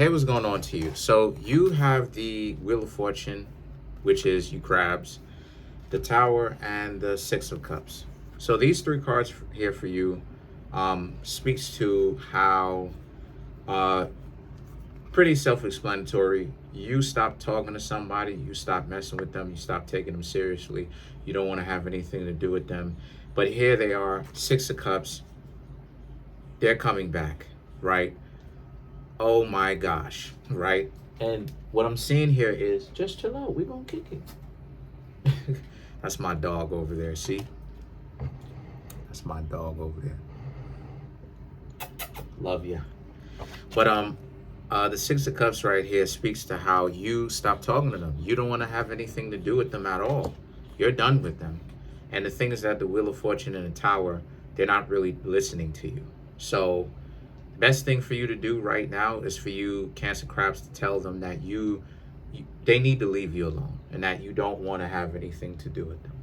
Hey, what's going on to you? So you have the Wheel of Fortune, which is you crabs, the Tower, and the Six of Cups. So these three cards here for you speaks to how uh, pretty self-explanatory. You stop talking to somebody, you stop messing with them, you stop taking them seriously. You don't want to have anything to do with them. But here they are, Six of Cups. They're coming back, right? Oh my gosh, right? And what I'm seeing here is just chill out. We're gonna kick it. That's my dog over there. See? That's my dog over there. Love ya. But the Six of Cups right here speaks to how you stop talking to them. You don't want to have anything to do with them at all. You're done with them. And the thing is that the Wheel of Fortune and the Tower, they're not really listening to you. So best thing for you to do right now is for you Cancer crabs to tell them that they need to leave you alone and that you don't want to have anything to do with them.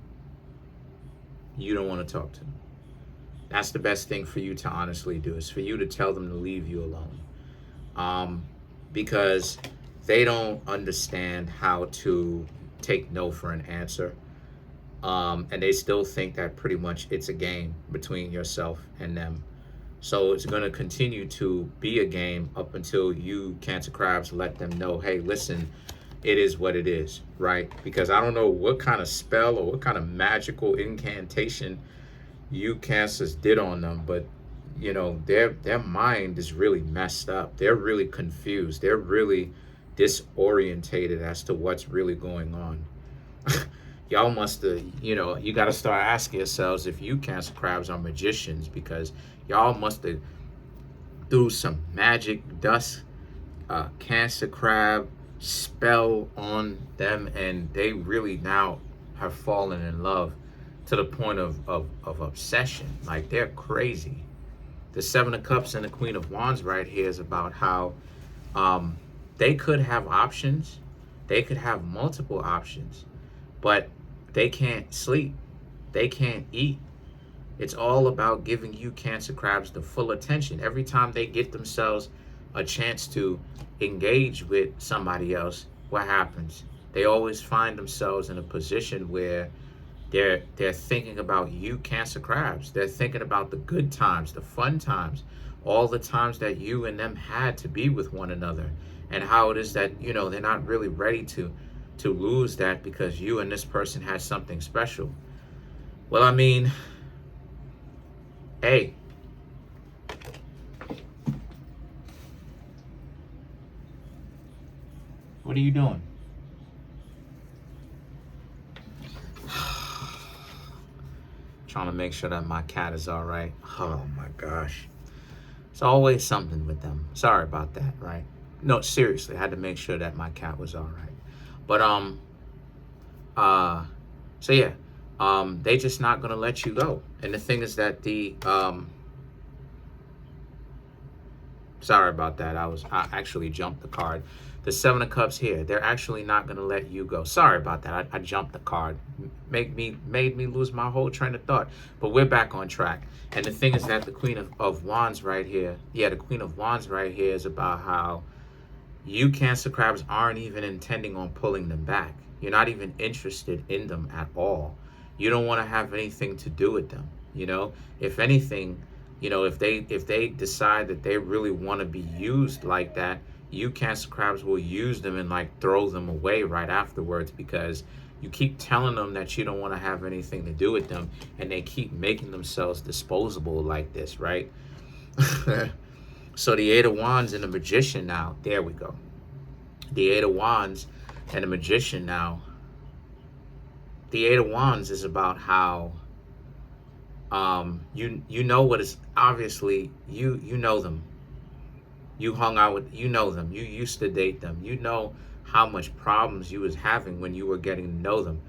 You don't want to talk to them. That's the best thing for you to honestly do, is for you to tell them to leave you alone, because they don't understand how to take no for an answer, and they still think that pretty much it's a game between yourself and them. So it's going to continue to be a game up until you, Cancer Crabs, let them know, hey, listen, it is what it is, right? Because I don't know what kind of spell or what kind of magical incantation you Cancers did on them, but you know, their mind is really messed up. They're really confused. They're really disorientated as to what's really going on. Y'all must have, you got to start asking yourselves if you Cancer Crabs are magicians, because y'all must have threw some magic dust Cancer Crab spell on them, and they really now have fallen in love to the point of obsession. Like, they're crazy. The Seven of Cups and the Queen of Wands right here is about how they could have options. They could have multiple options, but they can't sleep. They can't eat. It's all about giving you Cancer Crabs the full attention. Every time they get themselves a chance to engage with somebody else, what happens? They always find themselves in a position where they're thinking about you Cancer Crabs. They're thinking about the good times, the fun times, all the times that you and them had to be with one another, and how it is that, they're not really ready to lose that because you and this person had something special. Well, I mean, hey, what are you doing? Trying to make sure that my cat is all right. Oh my gosh. It's always something with them. Sorry about that, right? No, seriously, I had to make sure that my cat was all right. But so yeah, they just not gonna let you go. And the thing is that sorry about that. I actually jumped the card. The Seven of Cups here, they're actually not going to let you go. Sorry about that. I jumped the card. Made me lose my whole train of thought. But we're back on track. And the thing is that the Queen of Wands right here, the Queen of Wands right here is about how you Cancer Crabs aren't even intending on pulling them back. You're not even interested in them at all. You don't want to have anything to do with them. If anything, if they decide that they really want to be used like that, you Cancer Crabs will use them and like throw them away right afterwards, because you keep telling them that you don't want to have anything to do with them, and they keep making themselves disposable like this, right? So the Eight of Wands and the Magician now, there we go. The Eight of Wands and the Magician now. The Eight of Wands is about how you know what is, obviously you know them. You hung out with, them. You used to date them. You know how much problems you was having when you were getting to know them.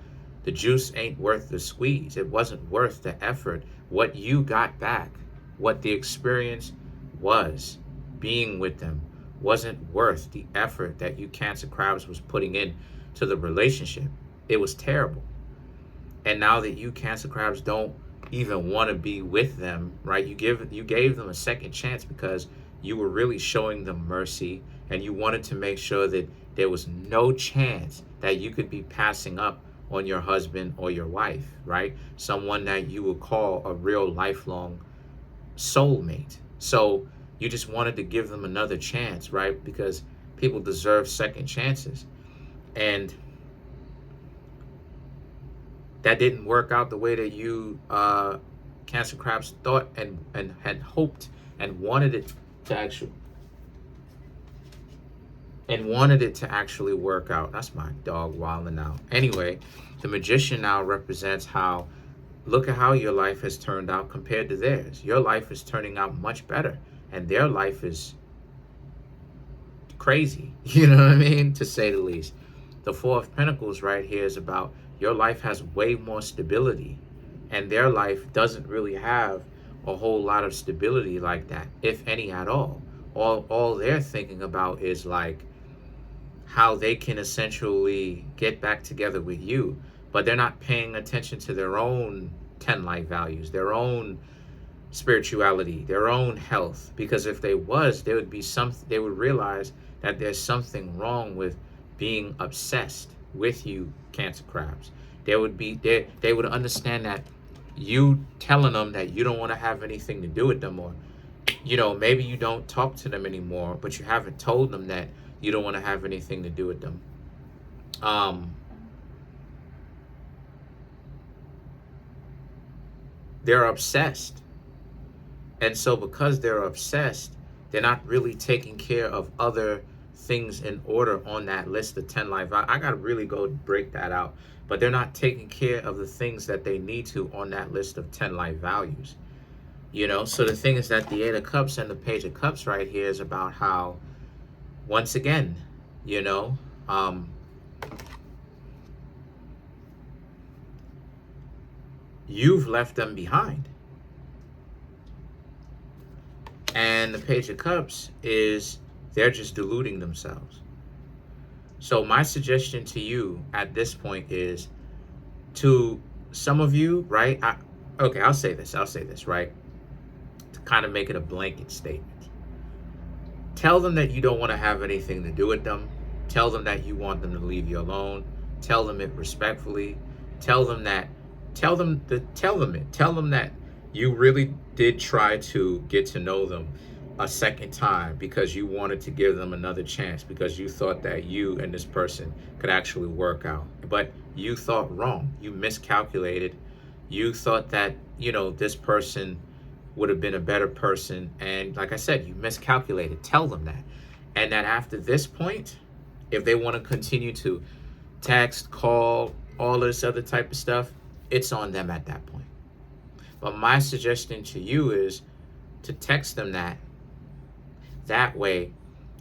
The juice ain't worth the squeeze. It wasn't worth the effort. What you got back, what the experience was being with them, wasn't worth the effort that you Cancer Crabs was putting in to the relationship. It was terrible. And now that you Cancer Crabs don't even want to be with them, right? You gave them a second chance because you were really showing them mercy and you wanted to make sure that there was no chance that you could be passing up on your husband or your wife, right? Someone that you would call a real lifelong soulmate. So you just wanted to give them another chance, right? Because people deserve second chances. And that didn't work out the way that you Cancer Crabs thought and had hoped and wanted it to actually work out. That's my dog wilding out. Anyway, the Magician now represents how, look at how your life has turned out compared to theirs. Your life is turning out much better, and their life is crazy. You know what I mean? To say the least. The Four of Pentacles right here is about your life has way more stability, and their life doesn't really have a whole lot of stability like that, if any at all. All they're thinking about is like how they can essentially get back together with you, but they're not paying attention to their own 10 life values, their own spirituality, their own health. Because if they was, there would be they would realize that there's something wrong with being obsessed with you, Cancer Crabs. They would understand that you telling them that you don't want to have anything to do with them, or maybe you don't talk to them anymore, but you haven't told them that you don't want to have anything to do with them. They're obsessed. And so because they're obsessed, they're not really taking care of other things in order on that list of 10 life. I got to really go break that out. But they're not taking care of the things that they need to on that list of 10 life values. So the thing is that the Eight of Cups and the Page of Cups right here is about how, once again, you've left them behind. And the Page of Cups is they're just deluding themselves. So my suggestion to you at this point is, to some of you, right? I'll say this, right? To kind of make it a blanket statement. Tell them that you don't want to have anything to do with them. Tell them that you want them to leave you alone. Tell them it respectfully. Tell them that you really did try to get to know them a second time because you wanted to give them another chance, because you thought that you and this person could actually work out. But you thought wrong. You miscalculated. You thought that, this person would have been a better person. And like I said, you miscalculated. Tell them that. And that after this point, if they want to continue to text, call, all this other type of stuff, it's on them at that point. But my suggestion to you is to text them that. That way,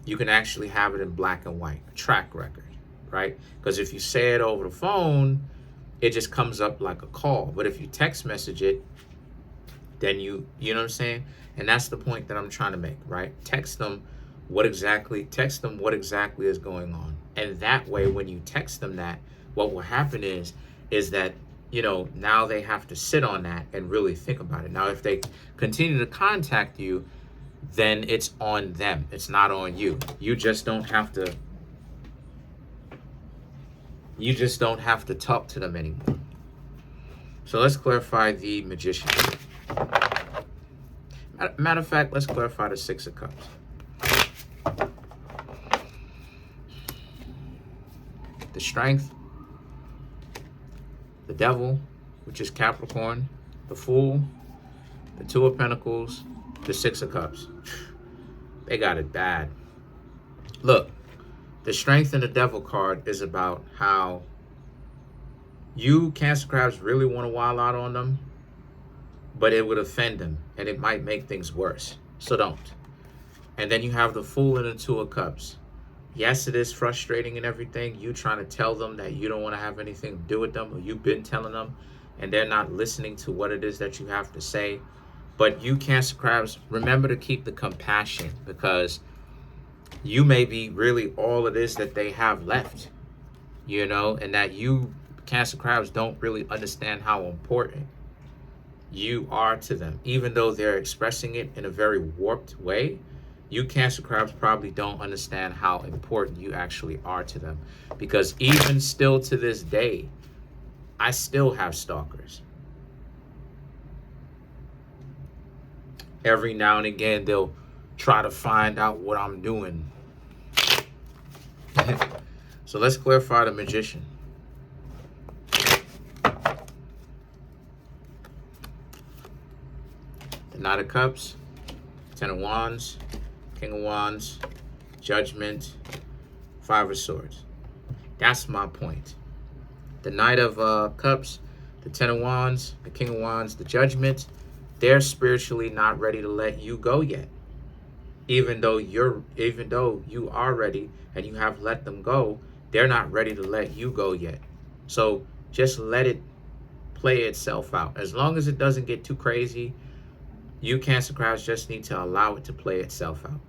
you can actually have it in black and white, a track record, right? Because if you say it over the phone, it just comes up like a call. But if you text message it, then you know what I'm saying? And that's the point that I'm trying to make, right? Text them what exactly is going on. And that way, when you text them that, what will happen is that, now they have to sit on that and really think about it. Now, if they continue to contact you, then it's on them. It's not on you. You just don't have to talk to them anymore. So let's clarify the Magician. Matter of fact, let's clarify the Six of Cups. The Strength, the Devil, which is Capricorn, the Fool, the Two of Pentacles, the Six of Cups. They got it bad. Look, the Strength and the Devil card is about how you, Cancer Crabs, really want to wild out on them, but it would offend them and it might make things worse. So don't. And then you have the Fool and the Two of Cups. Yes, it is frustrating and everything. You trying to tell them that you don't want to have anything to do with them, or you've been telling them and they're not listening to what it is that you have to say. But you, Cancer Crabs, remember to keep the compassion, because you may be really all it is that they have left, and that you, Cancer Crabs, don't really understand how important you are to them. Even though they're expressing it in a very warped way, you Cancer crabs probably don't understand how important you actually are to them. Because even still to this day, I still have stalkers. Every now and again, they'll try to find out what I'm doing. So let's clarify the Magician. The Knight of Cups, Ten of Wands, King of Wands, Judgment, Five of Swords. That's my point. The Knight of Cups, the Ten of Wands, the King of Wands, the Judgment, they're spiritually not ready to let you go yet. Even though you are ready and you have let them go, they're not ready to let you go yet. So just let it play itself out. As long as it doesn't get too crazy, you Cancer crowds just need to allow it to play itself out.